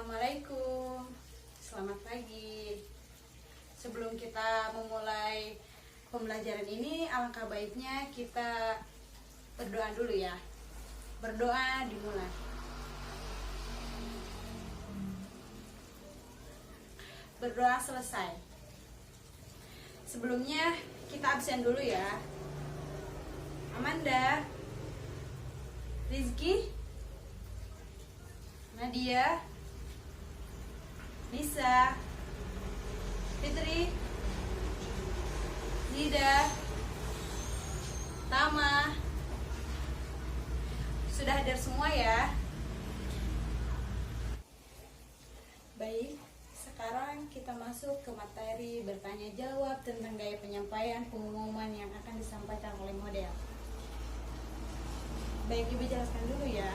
Assalamualaikum, selamat pagi. Sebelum kita memulai pembelajaran ini, alangkah baiknya kita berdoa dulu ya. Berdoa dimulai. Berdoa selesai. Sebelumnya kita absen dulu ya. Amanda, Rizky, Nadia, Nisa, Fitri, Nida, Tama. Sudah hadir semua ya? Baik, sekarang kita masuk ke materi bertanya jawab tentang gaya penyampaian pengumuman yang akan disampaikan oleh model. Baik, Ibu jelaskan dulu ya.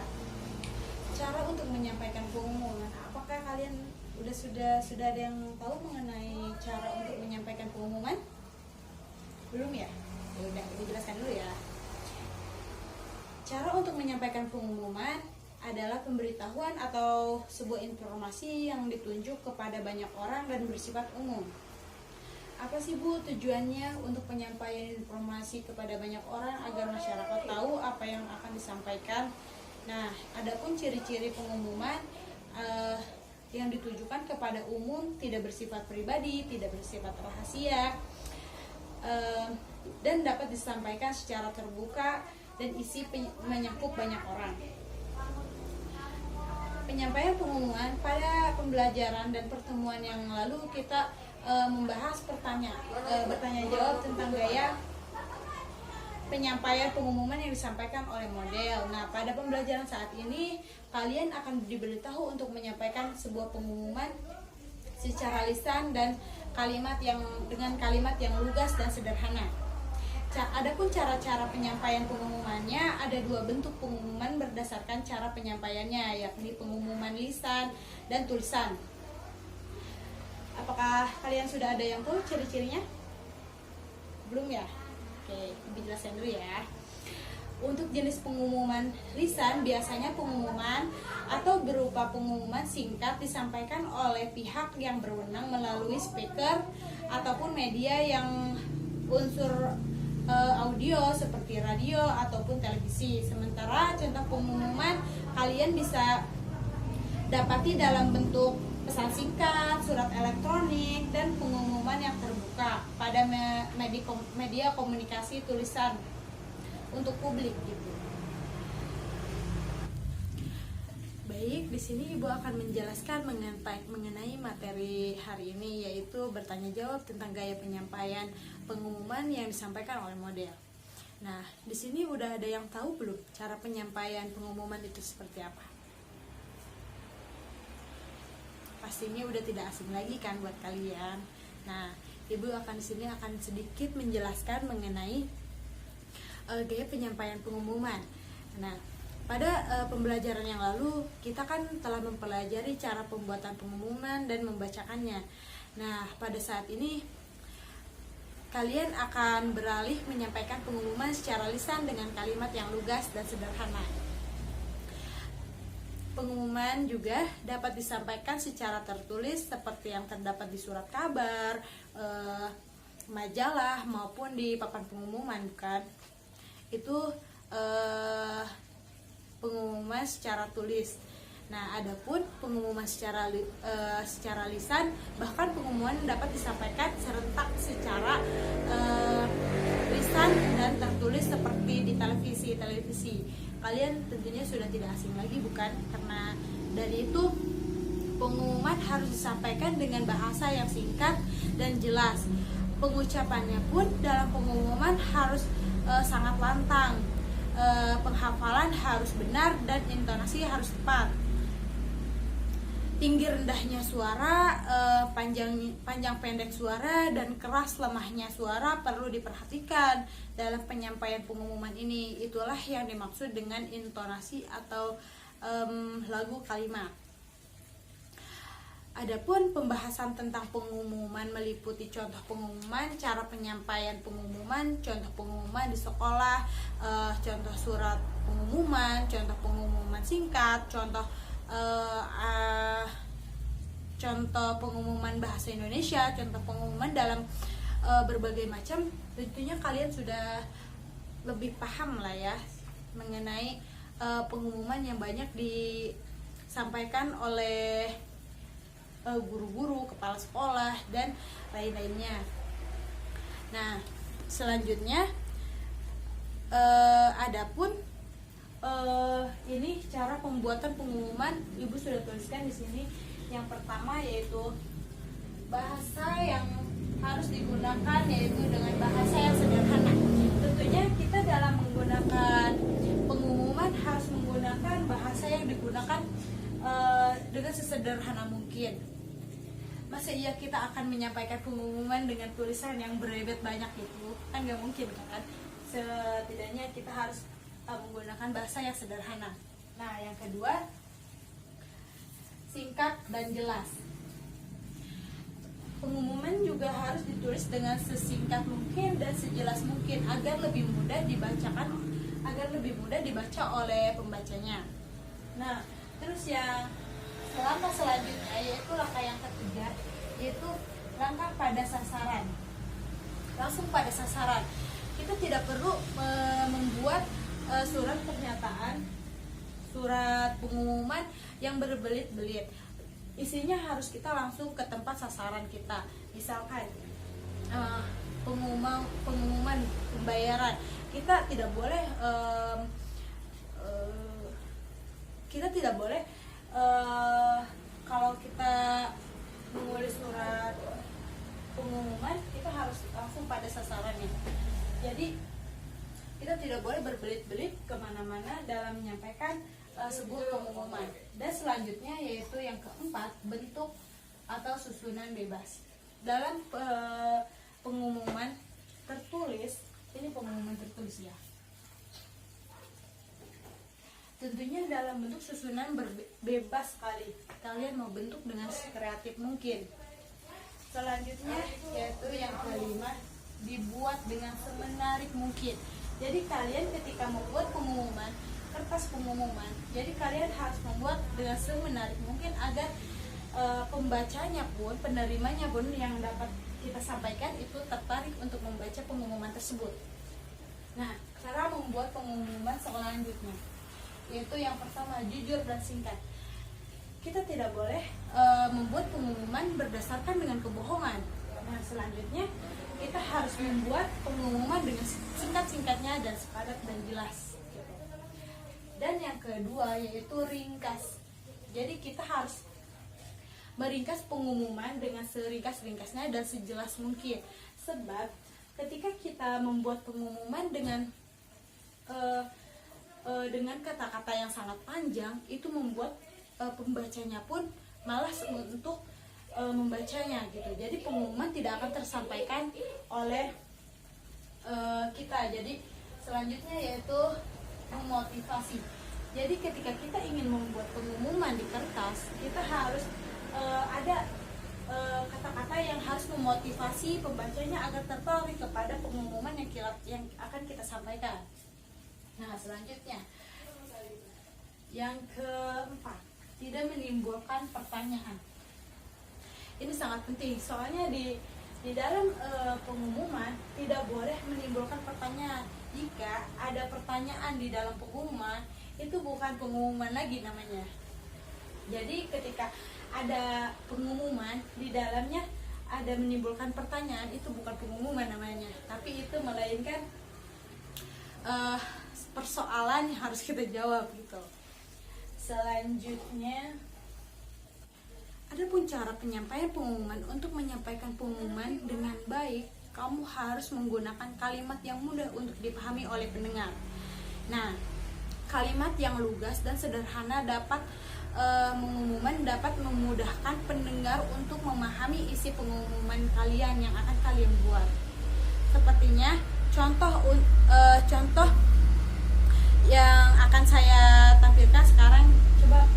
Cara untuk menyampaikan pengumuman. Apakah kalian sudah ada yang tahu mengenai cara untuk menyampaikan pengumuman? Belum ya? Ya udah, Ibu jelaskan dulu ya. Cara untuk menyampaikan pengumuman adalah pemberitahuan atau sebuah informasi yang ditunjuk kepada banyak orang dan bersifat umum. Apa sih Bu tujuannya untuk penyampaian informasi kepada banyak orang agar masyarakat tahu apa yang akan disampaikan? Nah, adapun ciri-ciri pengumuman yang ditujukan kepada umum, tidak bersifat pribadi, tidak bersifat rahasia, dan dapat disampaikan secara terbuka dan isi menyakup banyak orang. Penyampaian pengumuman pada pembelajaran dan pertemuan yang lalu kita membahas bertanya jawab tentang gaya penyampaian pengumuman yang disampaikan oleh model. Nah, pada pembelajaran saat ini kalian akan diberitahu untuk menyampaikan sebuah pengumuman secara lisan dan dengan kalimat yang lugas dan sederhana. Adapun cara-cara penyampaian pengumumannya, ada dua bentuk pengumuman berdasarkan cara penyampaiannya, yakni pengumuman lisan dan tulisan. Apakah kalian sudah ada yang tahu ciri-cirinya? Belum ya? Oke, Ibu jelaskan dulu ya. Untuk jenis pengumuman lisan, biasanya pengumuman atau berupa pengumuman singkat disampaikan oleh pihak yang berwenang melalui speaker ataupun media yang unsur audio seperti radio ataupun televisi. Sementara contoh pengumuman kalian bisa dapati dalam bentuk pesan singkat, surat elektronik, dan pengumuman yang terbuka pada media komunikasi tulisan untuk publik gitu. Baik, di sini Ibu akan menjelaskan mengenai materi hari ini, yaitu bertanya jawab tentang gaya penyampaian pengumuman yang disampaikan oleh model. Nah, di sini udah ada yang tahu belum cara penyampaian pengumuman itu seperti apa? Pastinya udah tidak asing lagi kan buat kalian. Nah, Ibu di sini akan sedikit menjelaskan mengenai gaya penyampaian pengumuman. Nah, pada pembelajaran yang lalu kita kan telah mempelajari cara pembuatan pengumuman dan membacakannya. Nah, pada saat ini kalian akan beralih menyampaikan pengumuman secara lisan dengan kalimat yang lugas dan sederhana. Pengumuman juga dapat disampaikan secara tertulis seperti yang terdapat di surat kabar, majalah maupun di papan pengumuman, bukan? Itu pengumuman secara tulis. Nah, adapun pengumuman secara lisan, bahkan pengumuman dapat disampaikan serentak secara lisan dan tertulis seperti di televisi. Kalian tentunya sudah tidak asing lagi, bukan? Karena dari itu pengumuman harus disampaikan dengan bahasa yang singkat dan jelas. Pengucapannya pun dalam pengumuman harus sangat lantang. Penghafalan harus benar dan intonasi harus tepat. Tinggi rendahnya suara, panjang pendek suara, dan keras lemahnya suara perlu diperhatikan dalam penyampaian pengumuman ini. Itulah yang dimaksud dengan intonasi atau lagu kalimat. Adapun pembahasan tentang pengumuman meliputi contoh pengumuman, cara penyampaian pengumuman, contoh pengumuman di sekolah, contoh surat pengumuman, contoh pengumuman singkat, contoh contoh pengumuman bahasa Indonesia, contoh pengumuman dalam berbagai macam, tentunya kalian sudah lebih paham lah ya mengenai pengumuman yang banyak disampaikan oleh guru-guru, kepala sekolah, dan lain-lainnya. Nah, selanjutnya adapun ini cara pembuatan pengumuman, Ibu sudah tuliskan di sini. Yang pertama yaitu bahasa yang harus digunakan yaitu dengan bahasa yang sederhana. Tentunya kita dalam menggunakan pengumuman harus menggunakan bahasa yang digunakan dengan sesederhana mungkin. Masa iya kita akan menyampaikan pengumuman dengan tulisan yang berebet banyak itu? Kan gak mungkin kan? Setidaknya kita harus menggunakan bahasa yang sederhana. Nah, yang kedua, singkat dan jelas. Pengumuman juga harus ditulis dengan sesingkat mungkin dan sejelas mungkin agar lebih mudah dibaca oleh pembacanya. Nah, terus yang langkah selanjutnya yaitu langkah yang ketiga, yaitu langkah pada sasaran. Langsung pada sasaran. Kita tidak perlu membuat surat pernyataan, surat pengumuman yang berbelit-belit. Isinya harus kita langsung ke tempat sasaran kita. Misalkan pengumuman pembayaran, kita tidak boleh kalau kita menulis surat pengumuman, kita harus langsung pada sasarannya. Jadi kita tidak boleh berbelit-belit kemana-mana dalam menyampaikan sebuah pengumuman. Dan selanjutnya yaitu yang keempat, bentuk atau susunan bebas. Dalam pengumuman tertulis, ini pengumuman tertulis ya, tentunya dalam bentuk susunan bebas sekali. Kalian mau bentuk dengan kreatif mungkin. Selanjutnya yaitu yang kelima, dibuat dengan semenarik mungkin. Jadi kalian ketika membuat pengumuman, kertas pengumuman, jadi kalian harus membuat dengan semenarik mungkin agar pembacanya pun, penerimanya pun yang dapat kita sampaikan itu tertarik untuk membaca pengumuman tersebut. Nah, cara membuat pengumuman selanjutnya yaitu yang pertama, jujur dan singkat. Kita tidak boleh membuat pengumuman berdasarkan dengan kebohongan. Nah, selanjutnya kita harus membuat pengumuman dengan singkat-singkatnya dan padat dan jelas. Dan yang kedua yaitu ringkas. Jadi kita harus meringkas pengumuman dengan seringkas-ringkasnya dan sejelas mungkin. Sebab ketika kita membuat pengumuman dengan kata-kata yang sangat panjang, itu membuat pembacanya pun malas untuk membacanya gitu. Jadi pengumuman tidak akan tersampaikan oleh kita. Jadi selanjutnya yaitu memotivasi. Jadi ketika kita ingin membuat pengumuman di kertas, kita harus ada kata-kata yang harus memotivasi pembacanya agar tertarik kepada pengumuman yang akan kita sampaikan. Nah, selanjutnya yang keempat, tidak menimbulkan pertanyaan. Ini sangat penting, soalnya di dalam pengumuman tidak boleh menimbulkan pertanyaan. Jika ada pertanyaan di dalam pengumuman, itu bukan pengumuman lagi namanya. Jadi ketika ada pengumuman di dalamnya ada menimbulkan pertanyaan, itu bukan pengumuman namanya, tapi itu melainkan persoalan yang harus kita jawab gitu. Selanjutnya, adapun cara penyampaian pengumuman. Untuk menyampaikan pengumuman dengan baik, kamu harus menggunakan kalimat yang mudah untuk dipahami oleh pendengar. Nah, kalimat yang lugas dan sederhana dapat memudahkan pendengar untuk memahami isi pengumuman kalian yang akan kalian buat. Sepertinya contoh yang akan saya tampilkan sekarang, coba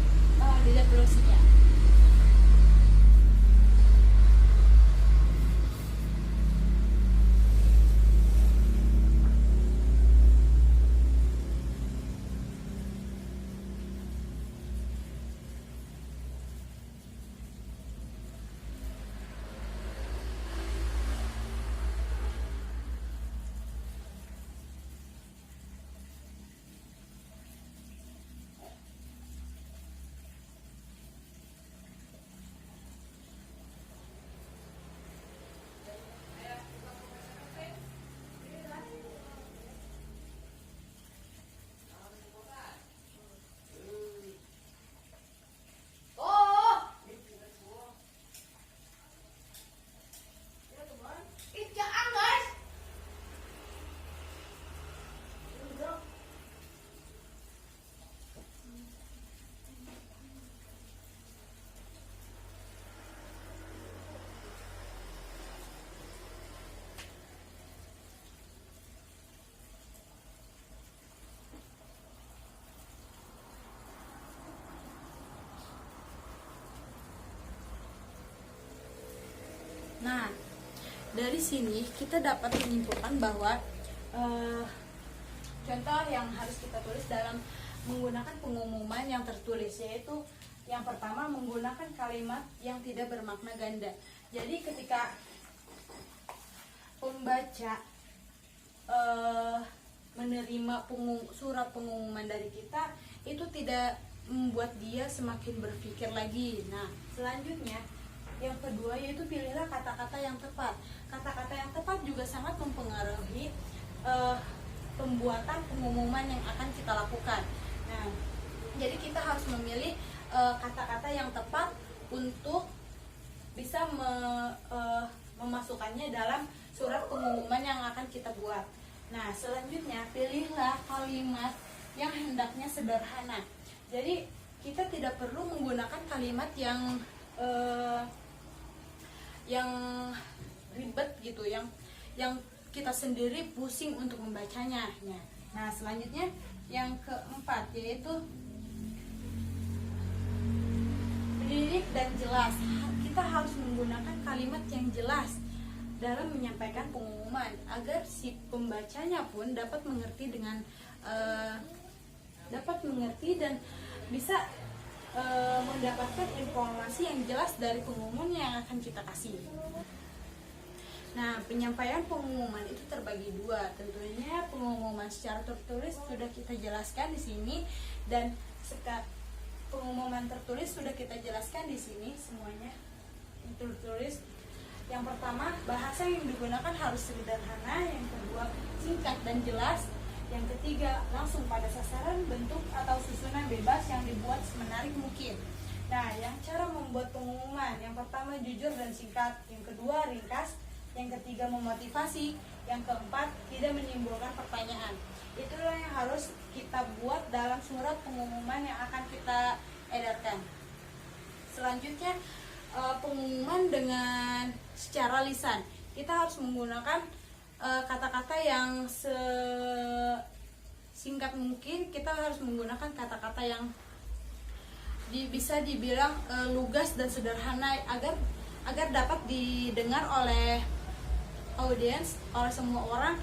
dilihat browsingnya. Nah, dari sini kita dapat menyimpulkan bahwa contoh yang harus kita tulis dalam menggunakan pengumuman yang tertulis, yaitu yang pertama menggunakan kalimat yang tidak bermakna ganda. Jadi ketika pembaca menerima surat pengumuman dari kita, itu tidak membuat dia semakin berpikir lagi. Nah, selanjutnya yang kedua yaitu pilihlah kata-kata yang tepat. Kata-kata yang tepat juga sangat mempengaruhi pembuatan pengumuman yang akan kita lakukan. Nah, jadi kita harus memilih kata-kata yang tepat untuk bisa memasukkannya dalam surat pengumuman yang akan kita buat. Nah, selanjutnya pilihlah kalimat yang hendaknya sederhana. Jadi kita tidak perlu menggunakan kalimat yang ribet gitu, yang kita sendiri pusing untuk membacanya. Nah, selanjutnya yang keempat yaitu lirik dan jelas. Kita harus menggunakan kalimat yang jelas dalam menyampaikan pengumuman agar si pembacanya pun dapat mengerti dan bisa mendapatkan informasi yang jelas dari pengumuman yang akan kita kasih. Nah, penyampaian pengumuman itu terbagi dua. Tentunya pengumuman secara tertulis sudah kita jelaskan di sini, dan pengumuman tertulis sudah kita jelaskan di sini semuanya. Tertulis, yang pertama bahasa yang digunakan harus sederhana, yang kedua singkat dan jelas, yang ketiga langsung pada sasaran, bentuk atau susunan bebas yang dibuat semenarik mungkin. Nah, yang cara membuat pengumuman, yang pertama jujur dan singkat, yang kedua ringkas, yang ketiga memotivasi, yang keempat tidak menimbulkan pertanyaan. Itulah yang harus kita buat dalam surat pengumuman yang akan kita edarkan. Selanjutnya pengumuman dengan secara lisan. Kita harus menggunakan kata-kata yang sesingkat mungkin. Kita harus menggunakan kata-kata yang bisa dibilang lugas dan sederhana agar dapat didengar oleh audiens, oleh semua orang.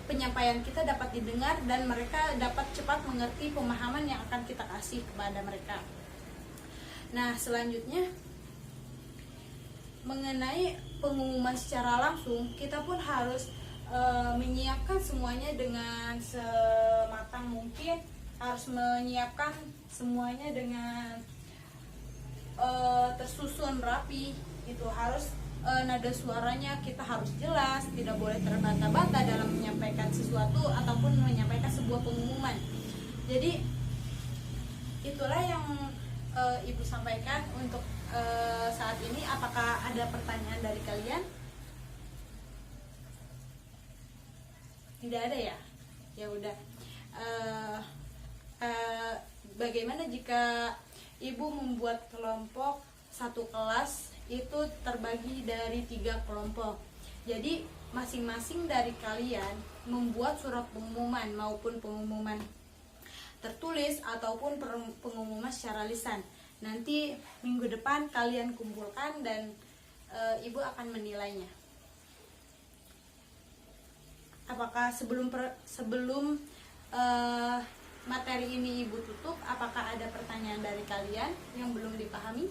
Penyampaian kita dapat didengar dan mereka dapat cepat mengerti pemahaman yang akan kita kasih kepada mereka. Nah, selanjutnya mengenai pengumuman secara langsung, kita pun harus menyiapkan semuanya dengan sematang mungkin, harus menyiapkan semuanya dengan tersusun rapi. Itu harus nada suaranya kita harus jelas, tidak boleh terbata-bata dalam menyampaikan sesuatu ataupun menyampaikan sebuah pengumuman. Jadi itulah yang Ibu sampaikan untuk saat ini. Apakah ada pertanyaan dari kalian? Tidak ada ya? Ya udah. Bagaimana jika Ibu membuat kelompok satu kelas itu terbagi dari 3 kelompok. Jadi masing-masing dari kalian membuat surat pengumuman, maupun pengumuman tertulis ataupun pengumuman secara lisan. Nanti minggu depan kalian kumpulkan dan Ibu akan menilainya. Apakah sebelum materi ini Ibu tutup, apakah ada pertanyaan dari kalian yang belum dipahami?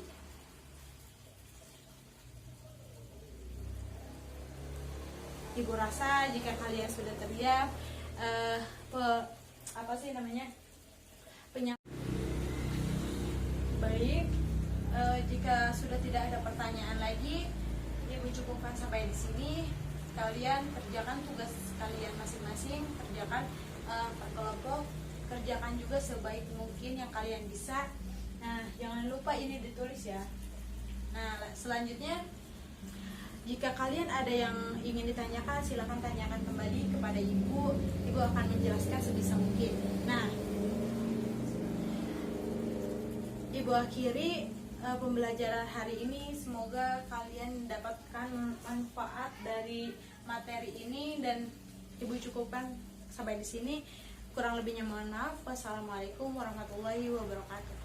Ibu rasa jika kalian sudah terdiam, baik. Jika sudah tidak ada pertanyaan lagi, Ibu cukupkan sampai di sini. Kalian kerjakan tugas kalian masing-masing, kerjakan per kelompok, kerjakan juga sebaik mungkin yang kalian bisa. Nah, jangan lupa ini ditulis ya. Nah, selanjutnya jika kalian ada yang ingin ditanyakan, silakan tanyakan kembali kepada Ibu. Ibu akan menjelaskan sebisa mungkin. Nah, Ibu akhiri pembelajaran hari ini. Semoga kalian mendapatkan manfaat dari materi ini, dan Ibu cukupkan sampai di sini. Kurang lebihnya mohon maaf. Wassalamualaikum warahmatullahi wabarakatuh.